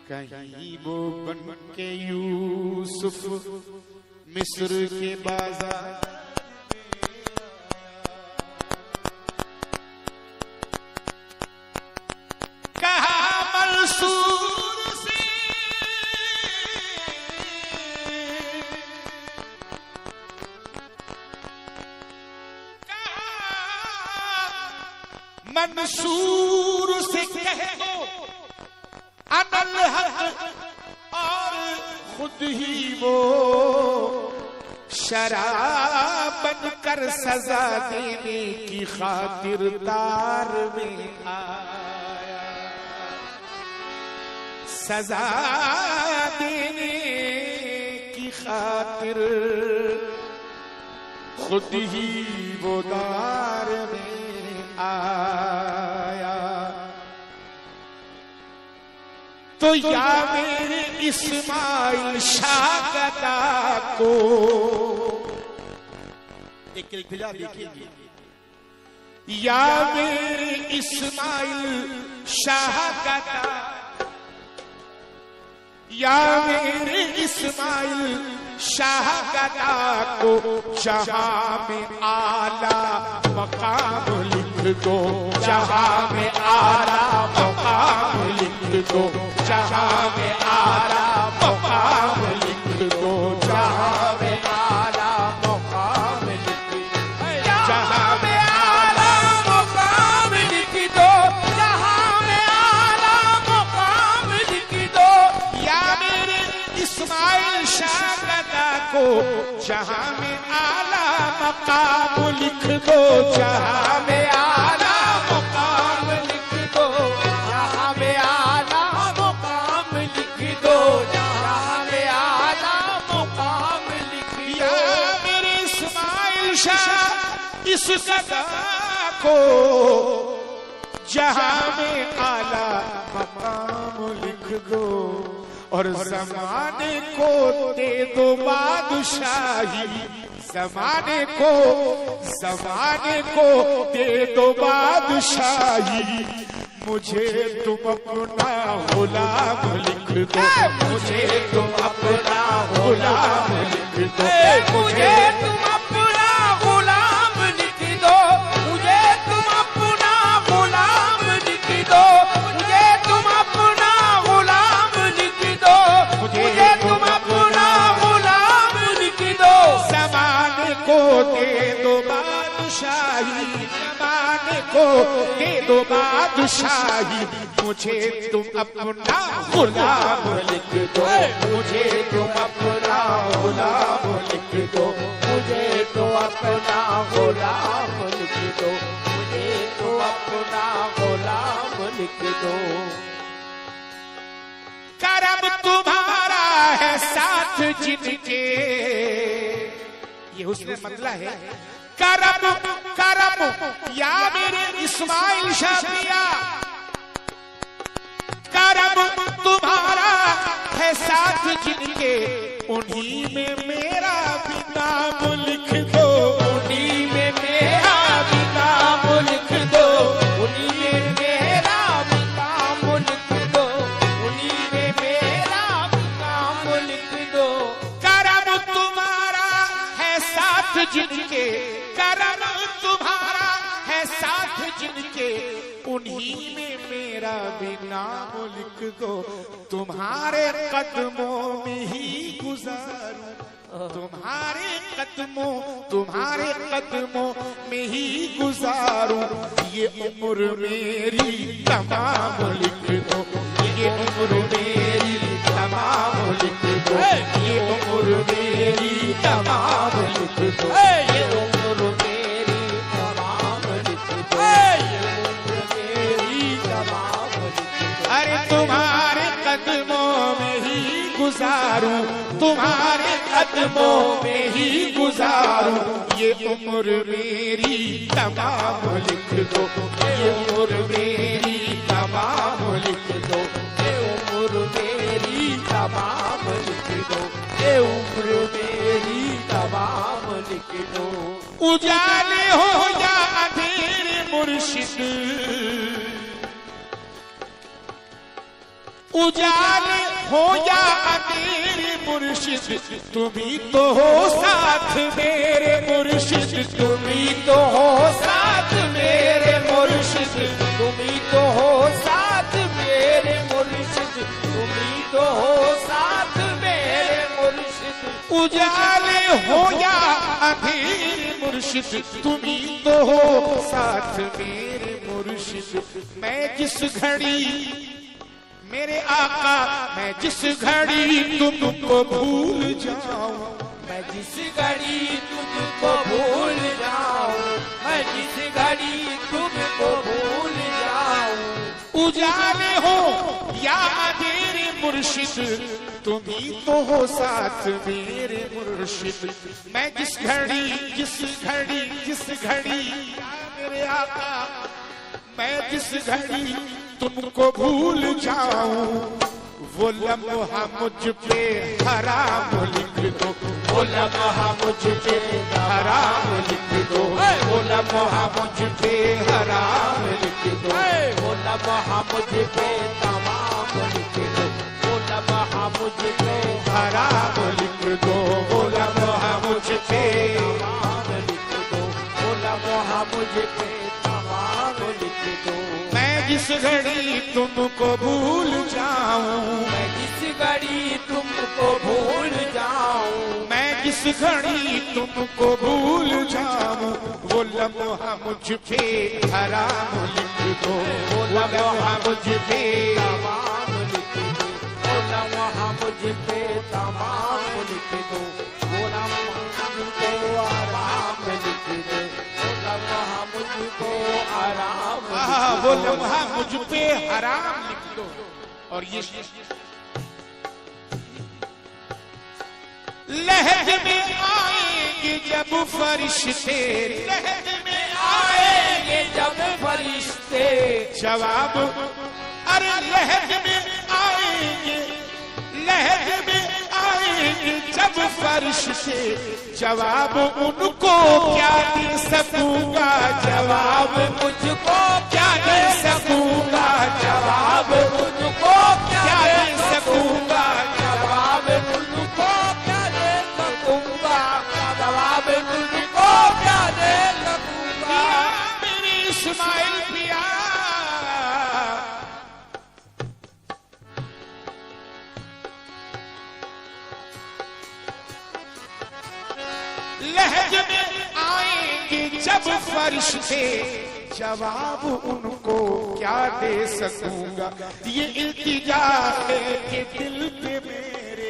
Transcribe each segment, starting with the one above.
कहीं वो बन के यूसुफ मिस्र के बाजार, कहा मंसूर से मंसूर से कह दो अनल हक और खुद ही वो शराब बनकर सजा देने की खातिर तार में आया, सजा देने की खातिर खुद ही वो दार में आया। तो या मेरे इस्माइल शागदा को एक देखिए, या मेरे इस्माइल शागदा, या मेरे इस्माइल शाहगदा को जहां में आला मकाम लिख दो, जहां में आला मकाम लिख दो, जहां में आला मकाम लिख दो, जहां में आला मकाम लिख दो, जहां में आला मकाम लिख दो, जहां में आला मकाम लिख दो। या मेरे इस्माइल शाहगदा को जहां में आला मकाम लिख दो, जहां में आला मकाम लिख दो, जहां में आला मकाम लिख दो, जहां में आला मकाम लिख दो। या मेरे इस्माइल शाह इस गदा को जहां में आला मकाम लिख दो, और ज़माने को दे दो बादशाही, ज़माने को दे दो बादशाही, मुझे तुम अपना गुलाम लिख दो, मुझे तुम अपना गुलाम लिख दो, मुझे तुम अपना गुलाम लिख दो, मुझे तुम अपना गुलाम लिख दो, मुझे तुम अपना गुलाम लिख दो, मुझे तुम अपना गुलाम लिख दो। ज़माने को दे दो बादशाही, ज़माने को दे दो बादशाही, मुझे तुम अपना गुलाम लिख दो, मुझे तुम अपना गुलाम लिख दो, मुझे तो अपना गुलाम लिख दो, मुझे तो अपना गुलाम लिख दो। करम तुम्हारा है साथ जिनके, ये उसमें मतलब है करम करम, या मेरे इस्माइल शाफिया, करम तुम्हारा है साथ जिनके, उन्हीं में मेरा भी नाम लिख दो, उन्हीं में मेरा भी नाम लिख दो, उन्हीं में मेरा भी नाम लिख दो, उन्हीं में मेरा भी नाम लिख दो। करम तुम्हारा है साथ जिनके, करम तुम्हारा है साथ जिनके, उन्हीं में मेरा भी नाम लिख दो। तुम्हारे कदमों में ही गुजारूं, तुम्हारे कदमों में ही गुजारूं, ये उम्र मेरी तमाम लिख दो, ये उम्र मेरी तमाम लिख दो, ये उम्र मेरी तमाम लिख दो, ये उम्र मेरी तमाम लिख दो, ये उम्र मेरी तमाम लिख दो। अरे तुम्हारे कदमों में ही गुजारूं, तुम्हारे कदमों में ही गुजारूं, ये उम्र मेरी तमाम लिख दो, ये उम्र मेरी तमाम लिख दो, ये उम्र मेरी तमाम लिख दो, ये उम्र मेरी तमाम लिख दो। उजाले हो या अंधेरे मुर्शिद, उजाले हो या अंधेरे मुर्शिद तुम्ही तो हो साथ मेरे मुर्शिद, तुम्ही तो हो साथ मेरे मुर्शिद, तुम्ही तो हो साथ मेरे मुर्शिद, तुम्ही तो हो साथ मेरे मुर्शिद। उजाले हो या अंधेरे मुर्शिद तुम्ही तो हो साथ मेरे मुर्शिद। मैं जिस घड़ी मेरे आका, मैं जिस घड़ी तुमको भूल जाऊं, मैं जिस घड़ी तुमको भूल जाऊं, मैं जिस घड़ी तुमको भूल जाऊं। उजाले हो या अंधेरे मुर्शिद तुम्ही तो हो साथ मेरे मुर्शिद। मैं जिस घड़ी मेरे आका, मैं जिस घड़ी तुमको भूल जाऊं, वो लम्हा मुझ पे हराम लिख दो, वो लम्हा मुझ पे हराम लिख दो, वो लम्हा मुझ पे हराम लिख दो, वो लम्हा मुझ पे तमाम लिख दो, वो लम्हा मुझ पे हराम लिख दो, वो लम्हा मुझ पे तमाम लिख दो, वो लम्हा मुझ पे तमाम लिख दो। मैं जिस घड़ी तुमको भूल जाऊं, मैं जिस घड़ी तुमको भूल जाऊं, मैं जिस घड़ी तुमको भूल जाऊं, वो लम्हा मुझ पे हराम लिख दो, वो लम्हा मुझ पे तमाम लिख दो, वो लम्हा मुझ पे तमाम लिख दो, वो लम्हा मुझको आराम लिख दो, वो लम्हा मुझको आराम, वो लम्हा मुझ पे हराम लिख दो। और ये लहद में आएंगे जब फरिश्ते, लहद में आएंगे जब फरिश्ते, जवाब, अरे लहद में आएंगे, लहद में आएंगे जब फरिश्ते, जवाब उनको क्या दे सकूंगा, जवाब मुझको क्या दे सकूंगा, जवाब मुझको क्या दे सकूंगा, जवाब मुझको क्या दे सकूंगा, जवाब मुझको क्या दे सकूंगा। मेरे इस्माइल पिया, लहज में आएंगे जब फरिश्ते, जवाब उनको क्या दे सकूंगा। ये इल्तिजा है कि दिल पे मेरे,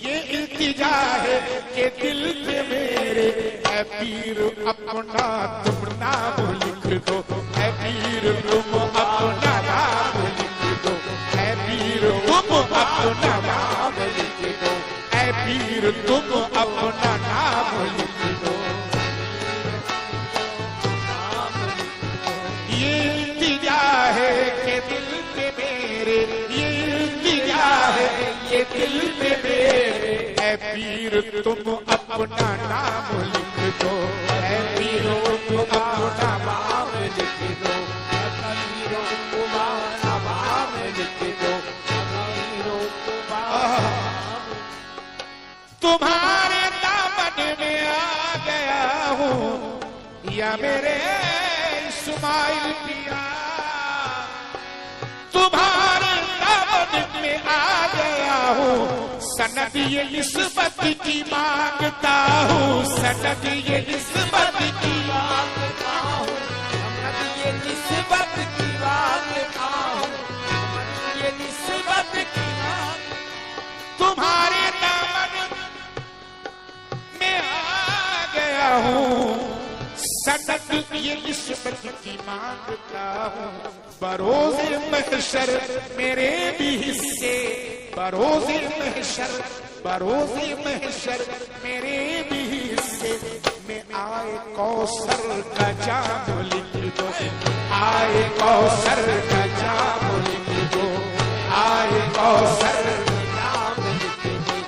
ये इल्तिजा है कि दिल पे मेरे, ऐ पीर अपना तुम नाम लिख दो, ऐ पीर तुम अपना नाम लिख दो, ऐ पीर तुम अपना नाम लिख दो, ऐ पीर तुम अपना नाम लिख दो। ये इल्तिजा है कि दिल पे मेरे, ये इल्तिजा है कि दिल पे मेरे, ऐ पीर तुम अपना नाम लिख दो, ऐ पीर तुम अपना नाम लिख दो, अमीरों तुम्हारा नाम लिख दो, अमीरों तुम्हारा, तुम्हारे दामन में आ गया हूँ या मेरे इस्माइल पिया, तुम्हारे दामन में आ गया हूँ, सनद ये निस्बत की मांगता हूँ, सनद ये निस्बत की मांगता हूँ, ये निस्बत की मांगता हूँ, ये निस्बत की मांग, तुम्हारे दामन में आ गया हूँ, सनद ये निस्बत की मांगता हूँ, बरोज़े महशर मेरे भी हिस्से, बरोज़े महशर, बरोज़े महशर मेरे भी हिस्से में आए कौसर का जाम लिख दो, आए कौसर का जाम लिख दो, आए कौसर का जाम लिख दो,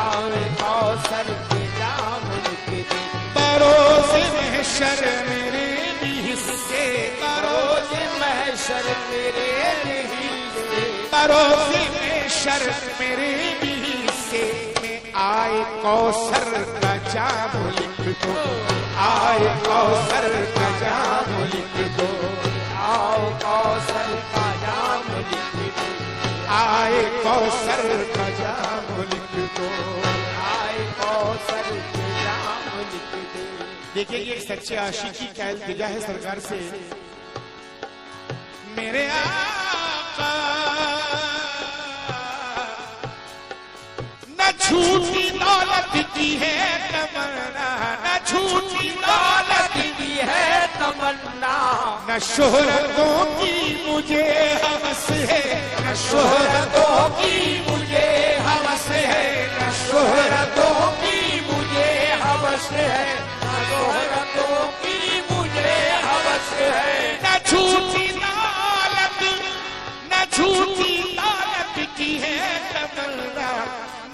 आए कौसर के जाम लिख दो, बरोज़े महशर मेरे भी हिस्से, बरोज़े महशर मेरे भी हिस्से, बरोज़े में शर मेरे भी से में आए कौसर का जाम लिख दो, आए कौसर का जाम लिख दो, आओ कौसर का जाम लिख दो, आए कौसर का जाम लिख दो, आए कौसर के जाम लिख दो। देखिए ये सच्चे आशिकी का इल्तिजा है सरकार से। मेरे आका न झूठी दौलत की है तमन्ना, न झूठी दौलत की है तमन्ना, न शोहरतों की मुझे हवस है, न शोहरतों की मुझे हवस है, न शोहरतों की मुझे हवस है, शोहरतों की मुझे हवस है। न झूठी दौलत, न झूठी दौलत की है तमन्ना,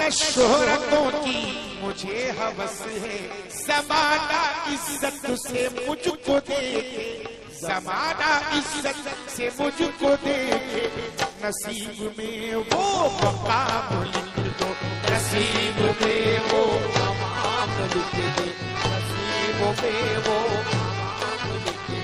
न शोहरतों की मुझे हवस है। ज़माना इज्जत से मुझको देखे, ज़माना इज्जत से मुझको देखे, नसीब में वो मकाम लिख दो, नसीब में वो मकाम लिख दे, नसीबों में वो मकाम लिख दे,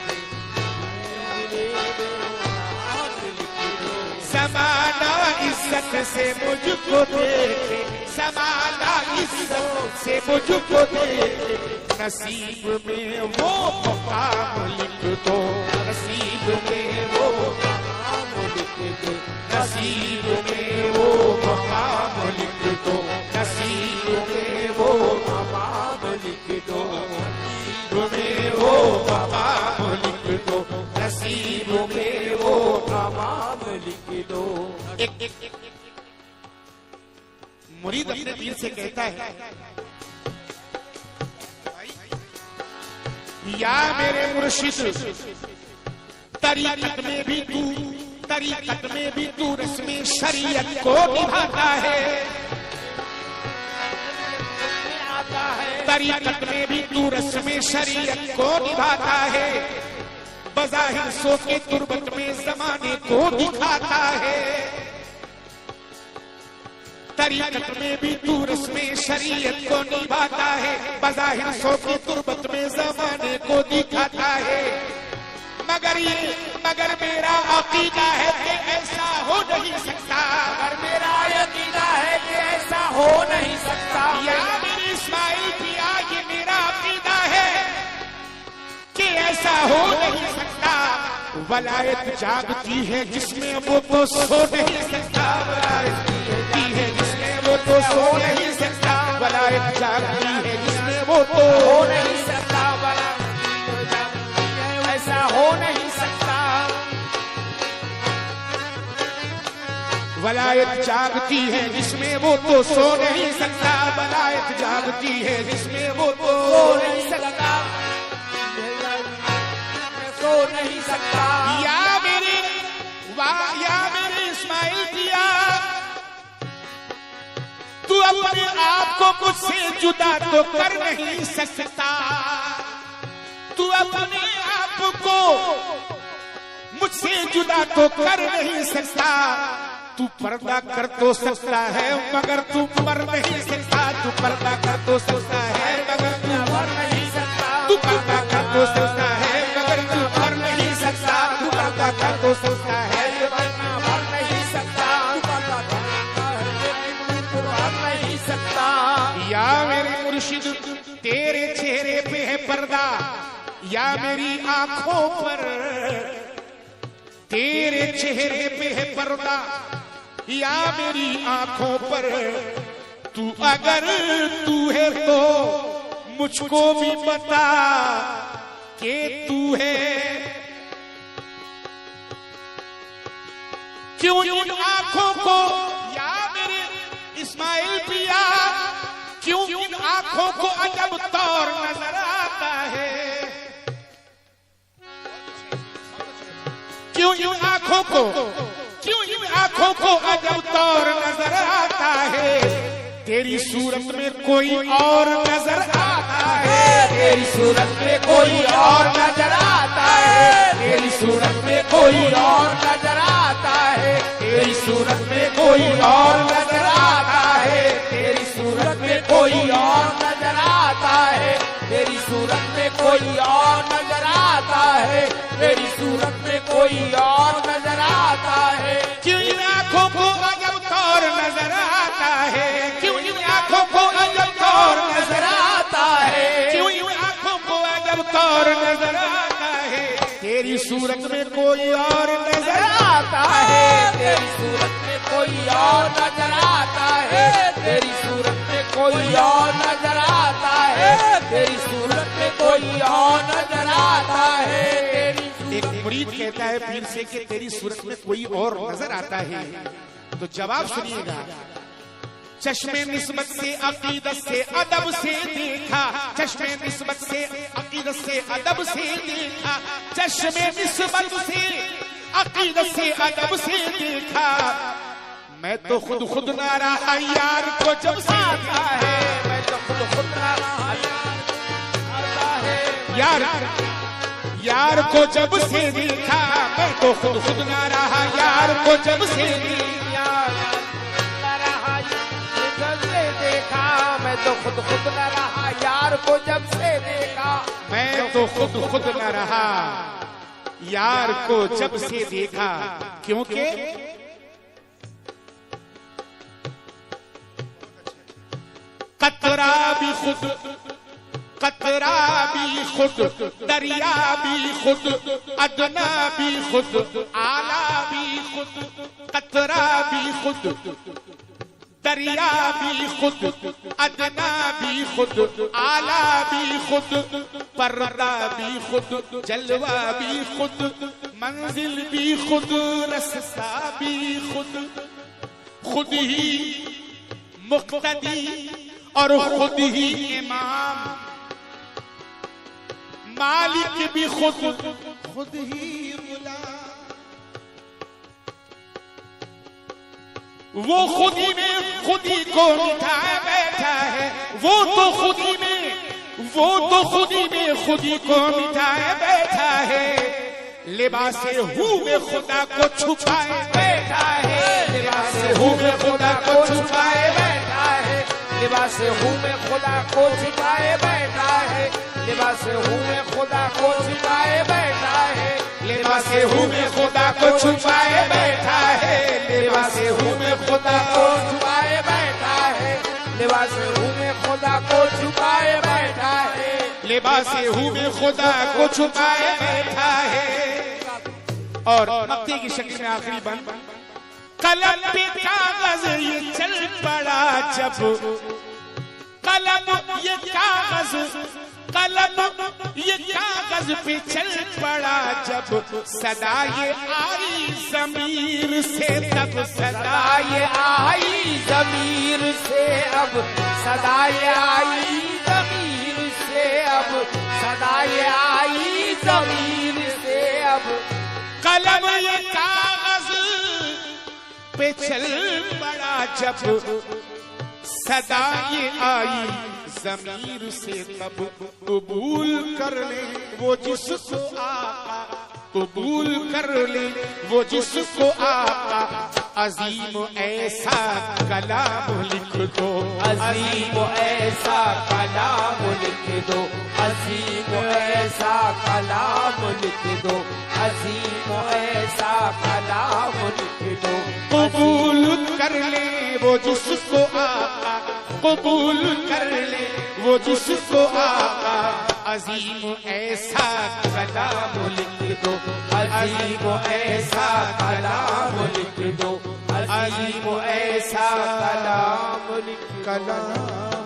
ज़माना इज्जत से मुझको देखे, ज़माना इज्जत से मुझको देखे, नसीब में वो मकाम लिख दो, नसीब में वो मकाम लिख दे, नसीब में वो मकाम लिख दो, नसीब में वो मकाम लिख दो, में वो मकाम लिख दो, नसीब में वो मकाम लिख दो। एक मुरीद अपने पीर से कहता है, या मेरे मुर्शिद तरीकत में भी तू, तरीकत में भी तू रस्म शरीयत को निभाता है, तरीकत में भी तू रस्म शरीयत को निभाता है, बज़ाहिर सो के तुरबत में ज़माने को दिखाता है, तरीकत में भी तू रस्म शरीयत को निभाता है, बज़ाहिर सो के तुरबत में ज़माने को दिखाता है। मगर मेरा अकीदा है कि ऐसा हो नहीं सकता, अगर मेरा यकीना है कि ऐसा हो नहीं सकता, या मेरे इस्माइल पिया ये मेरा अकीदा है कि ऐसा हो नहीं सकता। वलायत जागती है जिसमें वो तो सो नहीं सकता, वलायत जागती है जिसमें वो तो सो नहीं सकता, वलायत जागती है जिसमें वो तो हो नहीं सकता, ऐसा हो नहीं सकता। वलायत जागती है जिसमें वो तो सो नहीं सकता, वलायत जागती है जिसमें वो तो सो नहीं सकता, सो नहीं सकता। या मेरे इस्माइल पिया तू अपने आप को मुझसे जुदा तो कर नहीं सकता, तू अपने आप को मुझसे जुदा तो कर नहीं सकता, तू पर्दा कर तो सकता है मगर तू मर नहीं सकता, तू पर्दा कर तो सकता है मगर तू मर नहीं सकता, तू पर्दा कर तो सकता है मगर तू मर नहीं सकता, तू पर्दा कर तो सकता है मर नहीं सकता, मर नहीं सकता। या मेरे मुर्शिद तेरे चेहरे पे है पर्दा, या मेरी आंखों पर तेरे चेहरे पे है पर्दा, या मेरी आंखों पर तू अगर तू है तो मुझको भी बता कि तू है। क्यों इन आंखों को या मेरे इस्माइल पिया, क्यों इन आंखों को अजब तौर नजर आता है, क्यों इन आंखों को अजब तौर नजर आता है, तेरी सूरत में कोई और नजर आता है, तेरी सूरत में कोई और नजर आता है, तेरी सूरत में कोई और नजर आता है, तेरी सूरत में कोई और नजर आता है, तेरी सूरत में कोई और नजर आता है, तेरी सूरत में कोई और नजर आता है, तेरी सूरत में कोई और नजर आता है। क्यों इन आंखों को अजब तौर नजर आता है, क्यों इन आंखों को अजब तौर नजर आता है, क्यों इन आंखों को अजब तौर नजर आता है, तेरी सूरत में कोई और नजर आता है, तेरी सूरत में कोई और नजर आता है, तेरी सूरत में कोई और नजर आता है, तेरी सूरत में कोई और नजर आता है। एक मुरीद कहता है पीर से कि तेरी सूरत में कोई और नजर आता है, तो जवाब सुनिएगा। चश्मे निस्बत से अकीदत से अदब से देखा, चश्मे निस्बत से अकीदत से अदब से देखा, चश्मे निस्बत से अकीदत से अदब से देखा, मैं तो खुद ना रहा यार को जब से देखा है, मैं तो खुद ना रहा यार को जब से देखा, मैं तो खुद ना रहा यार को जब से देखा, मैं तो खुद न रहा यार को जब से देखा, मैं तो खुद न रहा यार को जब से देखा, क्योंकि कतरा भी खुद, कतरा भी खुद, दरिया भी खुद, अदना भी खुद, आला भी खुद, कतरा भी खुद, दरिया भी खुद, अदना भी खुद, आला भी खुद, पर्दा भी खुद, जलवा भी खुद, मंजिल भी खुद, रस्ता भी खुद, खुद ही मुक्तदी और खुद ही इमाम, मालिक भी खुद, खुद ही गुलाम, वो खुद ही में खुद ही को मिटाए बैठा है, वो तो खुद ही में, वो तो खुद ही में खुद ही को मिटाए बैठा है, लिबासे हूँ में खुदा को छुपाए बैठा है, लिबासे हूँ में खुदा को छुपाए बैठा है, लिबासे हूँ में खुदा को छुपाए बैठा है, लिबासे हूँ में खुदा को छुपाए बैठा है, लिबासे हूँ में खुदा को छुपाए बैठा है, लिबासे हूँ में खुदा को छुपाए बैठा है, लिबासे हूँ में खुदा को छुपाए बैठा है, लिबासे हूँ में खुदा को छुपाए बैठा है। और मक्ती की शक्ल में आखिरी बंद, कलम पे कागज ये चल पड़ा जब, कलम ये कागज, कलम ये कागज पे चल पड़ा जब, सदा ये आई ज़मीर से तब, सदा ये आई ज़मीर से अब, सदा ये आई ज़मीर से अब, सदा ये आई ज़मीर से अब, कलम ये कागज पे चल पड़ा जब, सदा ये आई ज़मीर से तब, कबूल कर ले वो जिसको आका, कबूल कर ले वो जिसको आका, अजीम ऐसा कलाम लिख दो, अजीम ऐसा कलाम लिख दो, अजीम ऐसा कलाम लिख दो, अजीम ऐसा कलाम लिख दो, कबूल कर ले वो जिसको आका, कबूल कर ले वो जिसको आका, अजीम ऐसा कलाम लिख दो, अजीम ऐसा कलाम लिख दो, अजीम ऐसा कलाम लिख दो।